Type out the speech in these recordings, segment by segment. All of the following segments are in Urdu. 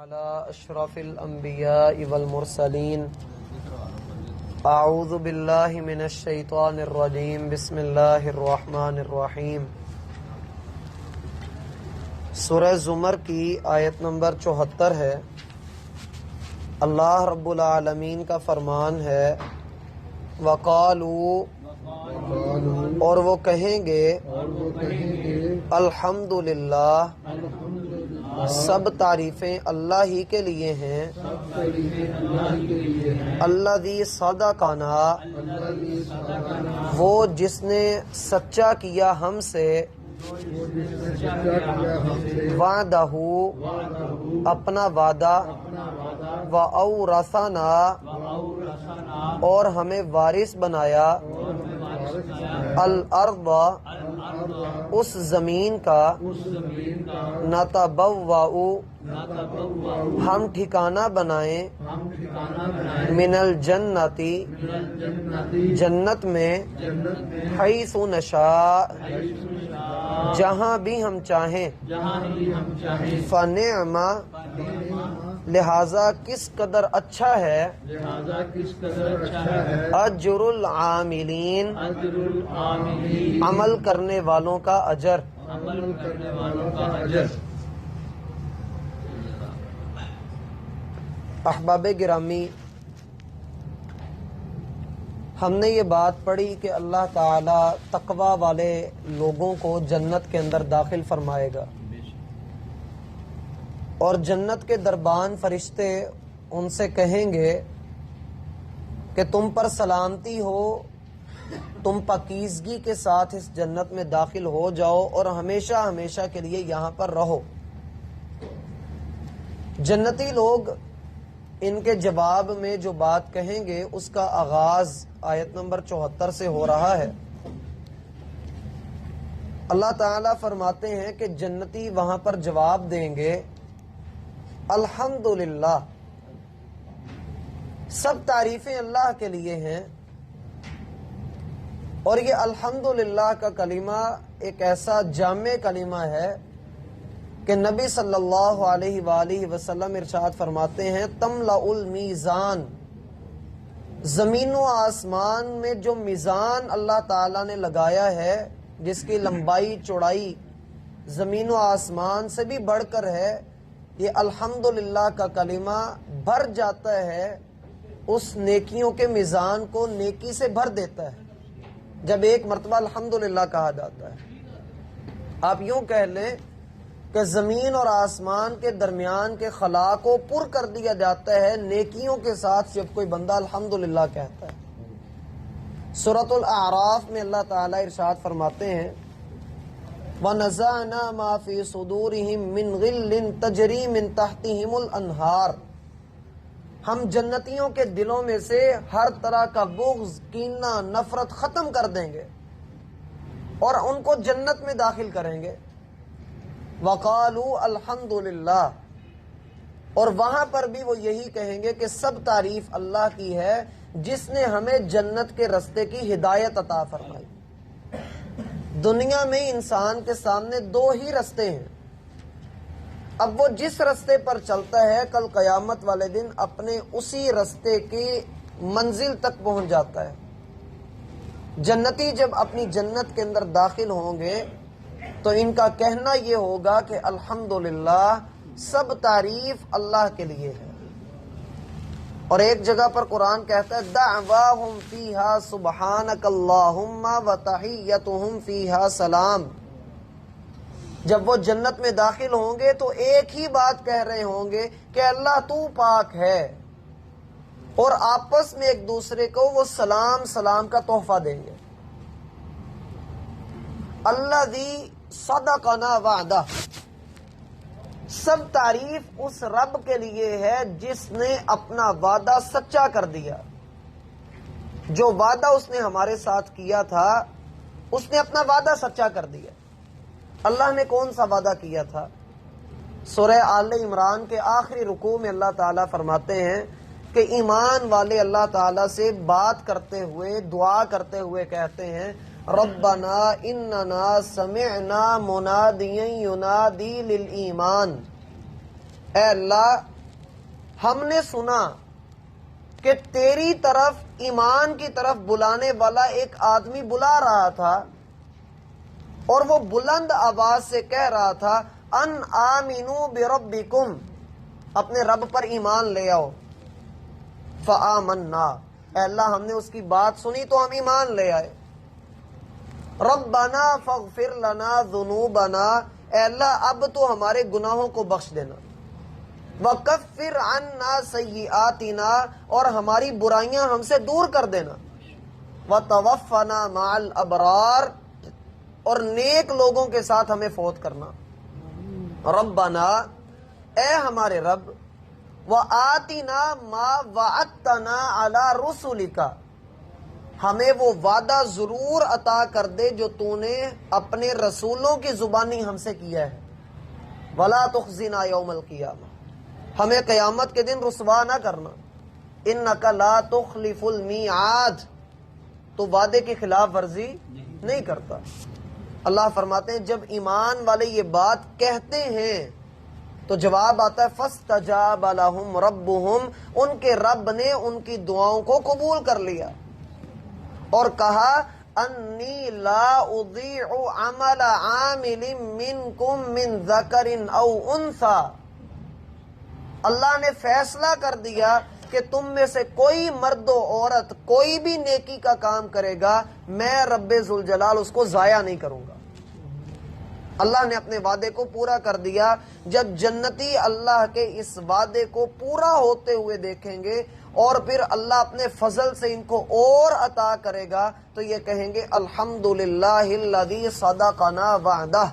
على اشرف الانبیاء والمرسلین اعوذ باللہ من الشیطان الرجیم بسم اللہ الرحمن الرحیم۔ سورہ زمر کی آیت نمبر 74 ہے۔ اللہ رب العالمین کا فرمان ہے وقالوا، اور وہ کہیں گے الحمدللہ، سب تعریفیں اللہ ہی کے لیے ہیں، الذی صدقنا، وہ جس نے سچا کیا ہم سے، وعدہ، اپنا وعدہ، وَأَوْرَثَنَا، اور ہمیں وارث بنایا، الارض، اس زمین کا، نتبوأ، ہم ٹھکانہ بنائیں، من الجنت، جنت میں، حیث نشاء، جہاں بھی ہم چاہیں، فنعم، لہذا کس قدر اچھا ہے، اجر العاملین، عمل کرنے والوں کا اجر۔ احباب گرامی، ہم نے یہ بات پڑھی کہ اللہ تعالی تقوی والے لوگوں کو جنت کے اندر داخل فرمائے گا، اور جنت کے دربان فرشتے ان سے کہیں گے کہ تم پر سلامتی ہو، تم پاکیزگی کے ساتھ اس جنت میں داخل ہو جاؤ اور ہمیشہ ہمیشہ کے لیے یہاں پر رہو۔ جنتی لوگ ان کے جواب میں جو بات کہیں گے اس کا آغاز آیت نمبر 74 سے ہو رہا ہے۔ اللہ تعالیٰ فرماتے ہیں کہ جنتی وہاں پر جواب دیں گے الحمدللہ، سب تعریفیں اللہ کے لیے ہیں۔ اور یہ الحمدللہ کا کلمہ ایک ایسا جامع کلمہ ہے کہ نبی صلی اللہ علیہ وآلہ وسلم ارشاد فرماتے ہیں تملأ المیزان، زمین و آسمان میں جو میزان اللہ تعالیٰ نے لگایا ہے، جس کی لمبائی چوڑائی زمین و آسمان سے بھی بڑھ کر ہے، یہ الحمدللہ کا کلمہ بھر جاتا ہے، اس نیکیوں کے میزان کو نیکی سے بھر دیتا ہے جب ایک مرتبہ الحمدللہ کہا جاتا ہے۔ آپ یوں کہہ لیں کہ زمین اور آسمان کے درمیان کے خلا کو پر کر دیا جاتا ہے نیکیوں کے ساتھ جب کوئی بندہ الحمدللہ کہتا ہے۔ سورۃ الاعراف میں اللہ تعالیٰ ارشاد فرماتے ہیں وَنَزَعْنَا مَا فِي صُدُورِهِم مِّن غِلٍّ تَجْرِي مِن تَحْتِهِمُ الْأَنْهَارُ، ہم جنتیوں کے دلوں میں سے ہر طرح کا بغض، کینہ، نفرت ختم کر دیں گے اور ان کو جنت میں داخل کریں گے۔ وَقَالُوا الْحَمْدُلِلَّہ، اور وہاں پر بھی وہ یہی کہیں گے کہ سب تعریف اللہ کی ہے جس نے ہمیں جنت کے رستے کی ہدایت عطا فرمائی۔ دنیا میں انسان کے سامنے دو ہی رستے ہیں، اب وہ جس رستے پر چلتا ہے کل قیامت والے دن اپنے اسی رستے کی منزل تک پہنچ جاتا ہے۔ جنتی جب اپنی جنت کے اندر داخل ہوں گے تو ان کا کہنا یہ ہوگا کہ الحمدللہ، سب تعریف اللہ کے لیے ہے۔ اور ایک جگہ پر قرآن کہتا ہے دعواہم فیہا سبحانک اللہم وتحیتہم فیہا سلام، جب وہ جنت میں داخل ہوں گے تو ایک ہی بات کہہ رہے ہوں گے کہ اللہ تو پاک ہے، اور آپس میں ایک دوسرے کو وہ سلام کا تحفہ دیں گے۔ الذی صدقنا وعدہ، سب تعریف اس رب کے لیے ہے جس نے اپنا وعدہ سچا کر دیا۔ جو وعدہ اس نے ہمارے ساتھ کیا تھا اس نے اپنا وعدہ سچا کر دیا۔ اللہ نے کون سا وعدہ کیا تھا؟ سورہ آل عمران کے آخری رکوع میں اللہ تعالیٰ فرماتے ہیں کہ ایمان والے اللہ تعالیٰ سے بات کرتے ہوئے، دعا کرتے ہوئے کہتے ہیں ربنا اننا سمعنا منادیا ینادی للایمان، اے اللہ ہم نے سنا کہ تیری طرف ایمان کی طرف بلانے والا ایک آدمی بلا رہا تھا اور وہ بلند آواز سے کہہ رہا تھا ان آمنو بربکم، اپنے رب پر ایمان لے آؤ۔ فآمنا، اے اللہ ہم نے اس کی بات سنی تو ہم ایمان لے آئے۔ ربنا فاغفر لنا ذنوبنا، اے اللہ اب تو ہمارے گناہوں کو بخش دینا۔ وکفر عنا سیئاتنا، اور ہماری برائیاں ہم سے دور کر دینا۔ وتوفنا مع الابرار، اور نیک لوگوں کے ساتھ ہمیں فوت کرنا۔ ربنا، اے ہمارے رب، وآتنا ما وعدتنا علی رسلک، ہمیں وہ وعدہ ضرور عطا کر دے جو تو نے اپنے رسولوں کی زبانی ہم سے کیا ہے۔ ولا تخزنا یوم القیامہ، ہمیں قیامت کے دن رسوا نہ کرنا۔ انک لا تخلف المیعاد، تو وعدے کی خلاف ورزی نہیں کرتا۔ اللہ فرماتے ہیں جب ایمان والے یہ بات کہتے ہیں تو جواب آتا ہے فاستجاب لهم ربهم، ان کے رب نے ان کی دعاؤں کو قبول کر لیا اور کہا انی لا اضیع عمل عامل منکم من ذکر او انثی، اللہ نے فیصلہ کر دیا کہ تم میں سے کوئی مرد و عورت کوئی بھی نیکی کا کام کرے گا، میں رب ذوالجلال اس کو ضائع نہیں کروں گا۔ اللہ نے اپنے وعدے کو پورا کر دیا۔ جب جنتی اللہ کے اس وعدے کو پورا ہوتے ہوئے دیکھیں گے اور پھر اللہ اپنے فضل سے ان کو اور عطا کرے گا تو یہ کہیں گے الحمدللہ الذی صدقنا وعدہ،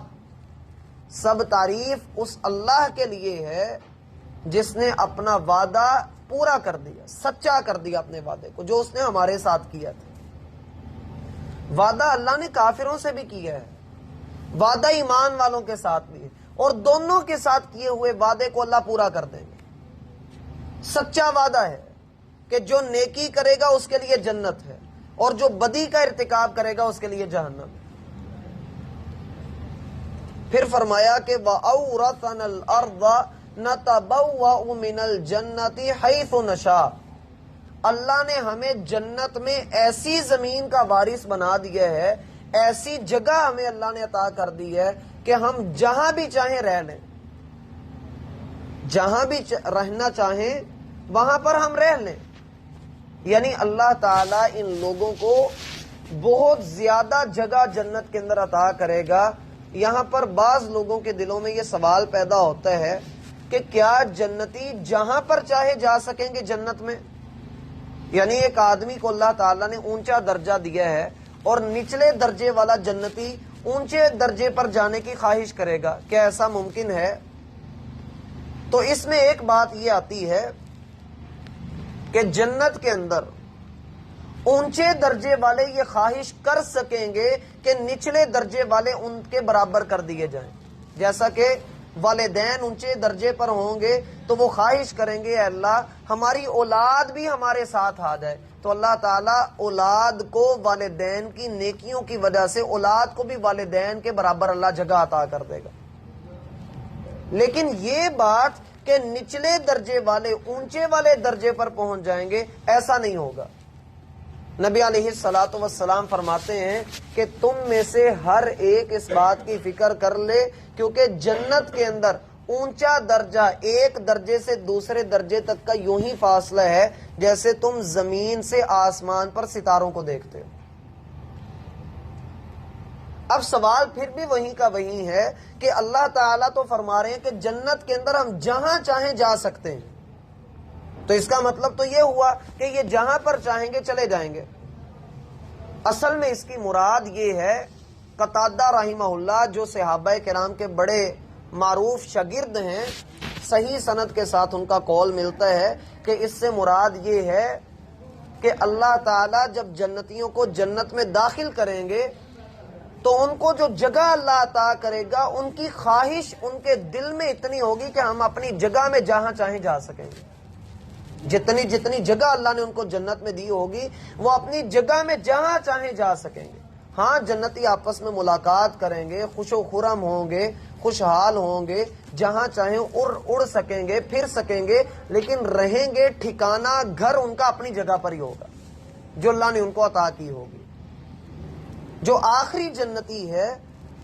سب تعریف اس اللہ کے لیے ہے جس نے اپنا وعدہ پورا کر دیا، سچا کر دیا اپنے وعدے کو جو اس نے ہمارے ساتھ کیا تھا۔ وعدہ اللہ نے کافروں سے بھی کیا ہے، وعدہ ایمان والوں کے ساتھ بھی ہے، اور دونوں کے ساتھ کیے ہوئے وعدے کو اللہ پورا کر دیں گے۔ سچا وعدہ ہے کہ جو نیکی کرے گا اس کے لیے جنت ہے اور جو بدی کا ارتکاب کرے گا اس کے لیے جہنم ہے۔ پھر فرمایا کہ وَأَوْرَثَنَا الْأَرْضَ نَتَبَوَّأُ مِنَ الْجَنَّةِ حَيْثُ نَشَاءُ، اللہ نے ہمیں جنت میں ایسی زمین کا وارث بنا دیا ہے، ایسی جگہ ہمیں اللہ نے عطا کر دی ہے کہ ہم جہاں بھی چاہیں رہ لیں، جہاں بھی رہنا چاہیں وہاں پر ہم رہ لیں۔ یعنی اللہ تعالیٰ ان لوگوں کو بہت زیادہ جگہ جنت کے اندر عطا کرے گا۔ یہاں پر بعض لوگوں کے دلوں میں یہ سوال پیدا ہوتا ہے کہ کیا جنتی جہاں پر چاہے جا سکیں گے جنت میں؟ یعنی ایک آدمی کو اللہ تعالیٰ نے اونچا درجہ دیا ہے اور نچلے درجے والا جنتی اونچے درجے پر جانے کی خواہش کرے گا، کیا ایسا ممکن ہے؟ تو اس میں ایک بات یہ آتی ہے کہ جنت کے اندر اونچے درجے والے یہ خواہش کر سکیں گے کہ نچلے درجے والے ان کے برابر کر دیے جائیں۔ جیسا کہ والدین اونچے درجے پر ہوں گے تو وہ خواہش کریں گے اے اللہ ہماری اولاد بھی ہمارے ساتھ آ جائے، تو اللہ تعالیٰ اولاد کو والدین کی نیکیوں کی وجہ سے اولاد کو بھی والدین کے برابر اللہ جگہ عطا کر دے گا۔ لیکن یہ بات کہ نچلے درجے والے اونچے والے درجے پر پہنچ جائیں گے، ایسا نہیں ہوگا۔ نبی علیہ الصلوۃ والسلام فرماتے ہیں کہ تم میں سے ہر ایک اس بات کی فکر کر لے، کیونکہ جنت کے اندر اونچا درجہ ایک درجے سے دوسرے درجے تک کا یوں ہی فاصلہ ہے جیسے تم زمین سے آسمان پر ستاروں کو دیکھتے ہو۔ اب سوال پھر بھی وہیں کا وہیں ہے کہ اللہ تعالیٰ تو فرما رہے ہیں کہ جنت کے اندر ہم جہاں چاہیں جا سکتے ہیں، تو اس کا مطلب تو یہ ہوا کہ یہ جہاں پر چاہیں گے چلے جائیں گے۔ اصل میں اس کی مراد یہ ہے، قتادہ رحمہ اللہ جو صحابہ کرام کے بڑے معروف شاگرد ہیں، صحیح سند کے ساتھ ان کا قول ملتا ہے کہ اس سے مراد یہ ہے کہ اللہ تعالیٰ جب جنتیوں کو جنت میں داخل کریں گے تو ان کو جو جگہ اللہ عطا کرے گا ان کی خواہش ان کے دل میں اتنی ہوگی کہ ہم اپنی جگہ میں جہاں چاہیں جا سکیں گے۔ جتنی جگہ اللہ نے ان کو جنت میں دی ہوگی وہ اپنی جگہ میں جہاں چاہیں جا سکیں گے۔ ہاں جنتی آپس میں ملاقات کریں گے، خوش و خرم ہوں گے، خوشحال ہوں گے، جہاں چاہیں اڑ سکیں گے، پھر سکیں گے، لیکن رہیں گے ٹھکانہ گھر ان کا اپنی جگہ پر ہی ہوگا جو اللہ نے ان کو عطا کی ہوگی۔ جو آخری جنتی ہے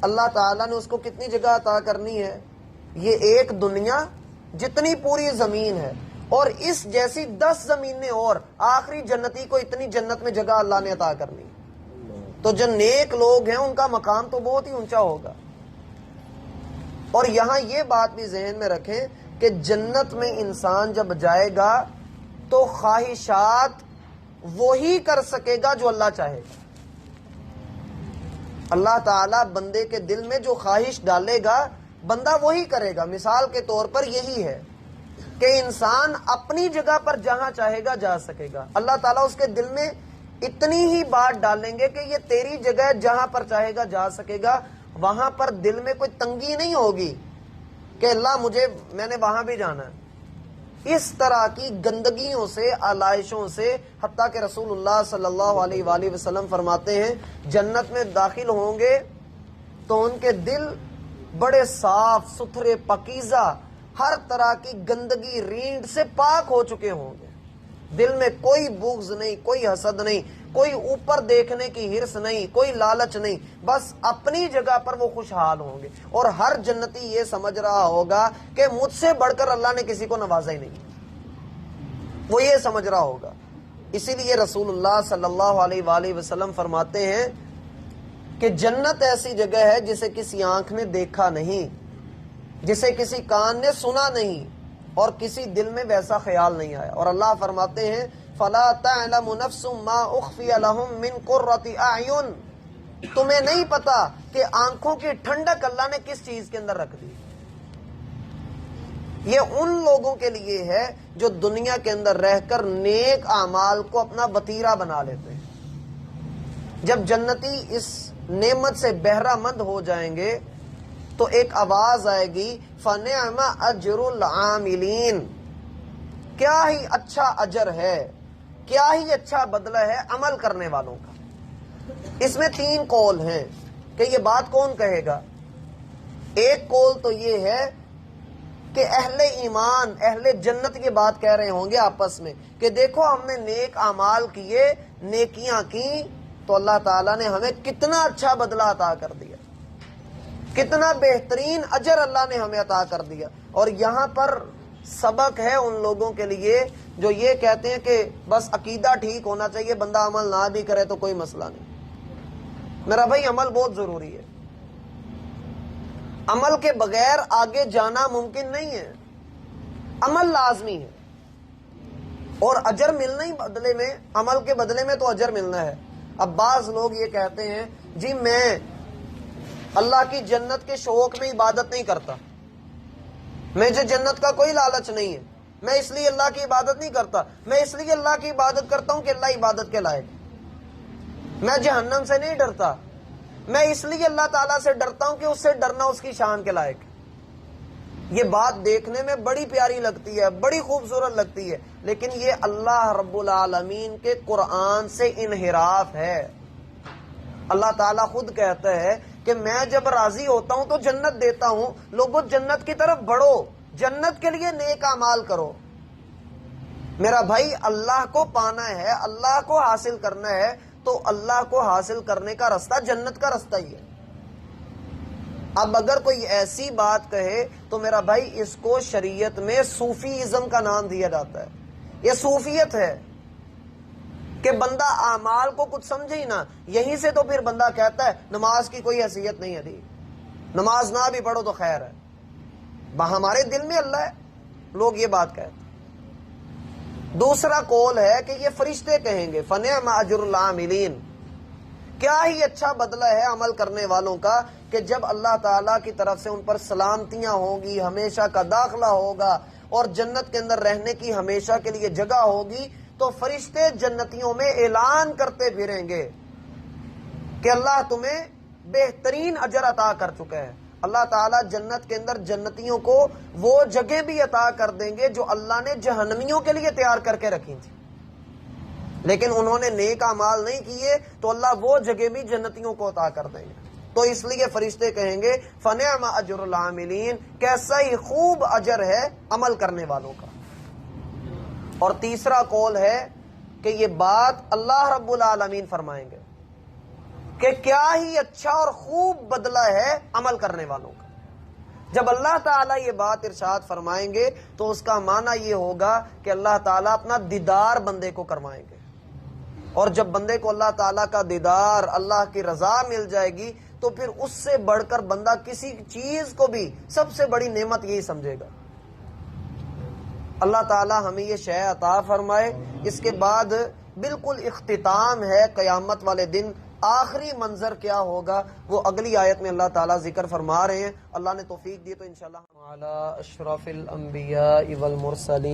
اللہ تعالیٰ نے اس کو کتنی جگہ عطا کرنی ہے؟ یہ ایک دنیا جتنی پوری زمین ہے، اور اس جیسی 10 زمینیں، اور آخری جنتی کو اتنی جنت میں جگہ اللہ نے عطا کرنی ہے۔ تو جو نیک لوگ ہیں ان کا مقام تو بہت ہی اونچا ہوگا۔ اور یہاں یہ بات بھی ذہن میں رکھیں کہ جنت میں انسان جب جائے گا تو خواہشات وہی کر سکے گا جو اللہ چاہے گا۔ اللہ تعالیٰ بندے کے دل میں جو خواہش ڈالے گا بندہ وہی کرے گا۔ مثال کے طور پر یہی ہے کہ انسان اپنی جگہ پر جہاں چاہے گا جا سکے گا۔ اللہ تعالیٰ اس کے دل میں اتنی ہی بات ڈالیں گے کہ یہ تیری جگہ ہے، جہاں پر چاہے گا جا سکے گا۔ وہاں پر دل میں کوئی تنگی نہیں ہوگی کہ اللہ میں نے وہاں بھی جانا ہے۔ اس طرح کی گندگیوں سے، آلائشوں سے، حتیٰ کہ رسول اللہ صلی اللہ علیہ وآلہ وسلم فرماتے ہیں جنت میں داخل ہوں گے تو ان کے دل بڑے صاف ستھرے، پاکیزہ، ہر طرح کی گندگی رینڈ سے پاک ہو چکے ہوں گے۔ دل میں کوئی بغض نہیں، کوئی حسد نہیں، کوئی اوپر دیکھنے کی ہرس نہیں، کوئی لالچ نہیں، بس اپنی جگہ پر وہ خوشحال ہوں گے۔ اور ہر جنتی یہ سمجھ رہا ہوگا کہ مجھ سے بڑھ کر اللہ نے کسی کو نوازا ہی نہیں، وہ یہ سمجھ رہا ہوگا۔ اسی لیے رسول اللہ صلی اللہ علیہ وآلہ وسلم فرماتے ہیں کہ جنت ایسی جگہ ہے جسے کسی آنکھ نے دیکھا نہیں، جسے کسی کان نے سنا نہیں، اور کسی دل میں ویسا خیال نہیں آیا۔ اور اللہ فرماتے ہیں فَلَا تَعْلَمُ نَفْسٌ مَا أُخْفِيَ لَهُم مِّن قُرَّةِ أَعْيُن، تمہیں نہیں پتا کہ آنکھوں کی ٹھنڈک اللہ نے کس چیز کے اندر رکھ دی۔ یہ ان لوگوں کے لیے ہے جو دنیا کے اندر رہ کر نیک اعمال کو اپنا وتیرہ بنا لیتے ہیں۔ جب جنتی اس نعمت سے بہرہ مند ہو جائیں گے تو ایک آواز آئے گی فَنِعْمَ أَجْرُ الْعَامِلِينَ، کیا ہی اچھا اجر ہے، کیا ہی اچھا بدلہ ہے عمل کرنے والوں کا۔ اس میں 3 قول ہیں کہ یہ بات کون کہے گا۔ ایک قول تو یہ ہے کہ اہل ایمان، اہل جنت یہ بات کہہ رہے ہوں گے آپس میں کہ دیکھو ہم نے نیک اعمال کیے، نیکیاں کی، تو اللہ تعالیٰ نے ہمیں کتنا اچھا بدلہ عطا کر دیا، کتنا بہترین اجر اللہ نے ہمیں عطا کر دیا۔ اور یہاں پر سبق ہے ان لوگوں کے لیے جو یہ کہتے ہیں کہ بس عقیدہ ٹھیک ہونا چاہیے، بندہ عمل نہ بھی کرے تو کوئی مسئلہ نہیں۔ میرا بھائی عمل بہت ضروری ہے، عمل کے بغیر آگے جانا ممکن نہیں ہے، عمل لازمی ہے، اور اجر ملنا ہی بدلے میں، عمل کے بدلے میں تو اجر ملنا ہے۔ اب بعض لوگ یہ کہتے ہیں جی میں اللہ کی جنت کے شوق میں عبادت نہیں کرتا، مجھے جنت کا کوئی لالچ نہیں ہے، میں اس لیے اللہ کی عبادت نہیں کرتا، میں اس لیے اللہ کی عبادت کرتا ہوں کہ اللہ عبادت کے لائق ہے، میں جہنم سے نہیں ڈرتا، میں اس لیے اللہ تعالیٰ سے ڈرتا ہوں کہ اس سے ڈرنا اس کی شان کے لائق ہے۔ یہ بات دیکھنے میں بڑی پیاری لگتی ہے، بڑی خوبصورت لگتی ہے، لیکن یہ اللہ رب العالمین کے قرآن سے انحراف ہے۔ اللہ تعالیٰ خود کہتا ہے کہ میں جب راضی ہوتا ہوں تو جنت دیتا ہوں، لوگوں جنت کی طرف بڑھو، جنت کے لیے نیک اعمال کرو۔ میرا بھائی اللہ کو پانا ہے، اللہ کو حاصل کرنا ہے، تو اللہ کو حاصل کرنے کا رستہ جنت کا رستہ ہی ہے۔ اب اگر کوئی ایسی بات کہے تو میرا بھائی اس کو شریعت میں صوفیزم کا نام دیا جاتا ہے، یہ صوفیت ہے کہ بندہ اعمال کو کچھ سمجھے ہی نہ۔ یہیں سے تو پھر بندہ کہتا ہے نماز کی کوئی حیثیت نہیں ہے جی، نماز نہ بھی پڑھو تو خیر ہے، ہمارے دل میں اللہ ہے، لوگ یہ بات کہتے ہیں۔ دوسرا قول ہے کہ یہ فرشتے کہیں گے فَنِعْمَ أَجْرُ الْعَامِلِينَ، کیا ہی اچھا بدلہ ہے عمل کرنے والوں کا، کہ جب اللہ تعالیٰ کی طرف سے ان پر سلامتیاں ہوں گی، ہمیشہ کا داخلہ ہوگا، اور جنت کے اندر رہنے کی ہمیشہ کے لیے جگہ ہوگی، تو فرشتے جنتیوں میں اعلان کرتے پھریں گے کہ اللہ تمہیں بہترین اجر عطا کر چکا ہے۔ اللہ تعالیٰ جنت کے اندر جنتیوں کو وہ جگہ بھی عطا کر دیں گے جو اللہ نے جہنمیوں کے لیے تیار کر کے رکھی تھی، لیکن انہوں نے نیک اعمال نہیں کیے تو اللہ وہ جگہ بھی جنتیوں کو عطا کر دیں گے۔ تو اس لیے فرشتے کہیں گے فنعم اجر العاملین، کیسا ہی خوب اجر ہے عمل کرنے والوں کا۔ اور تیسرا قول ہے کہ یہ بات اللہ رب العالمین فرمائیں گے کہ کیا ہی اچھا اور خوب بدلہ ہے عمل کرنے والوں کا۔ جب اللہ تعالیٰ یہ بات ارشاد فرمائیں گے تو اس کا معنی یہ ہوگا کہ اللہ تعالیٰ اپنا دیدار بندے کو کروائیں گے، اور جب بندے کو اللہ تعالیٰ کا دیدار، اللہ کی رضا مل جائے گی تو پھر اس سے بڑھ کر بندہ کسی چیز کو بھی سب سے بڑی نعمت یہی سمجھے گا۔ اللہ تعالیٰ ہمیں یہ شے عطا فرمائے۔ اس کے بعد بالکل اختتام ہے قیامت والے دن، آخری منظر کیا ہوگا وہ اگلی آیت میں اللہ تعالیٰ ذکر فرما رہے ہیں۔ اللہ نے توفیق دی تو انشاءاللہ اشرف الانبیاء والمرسلین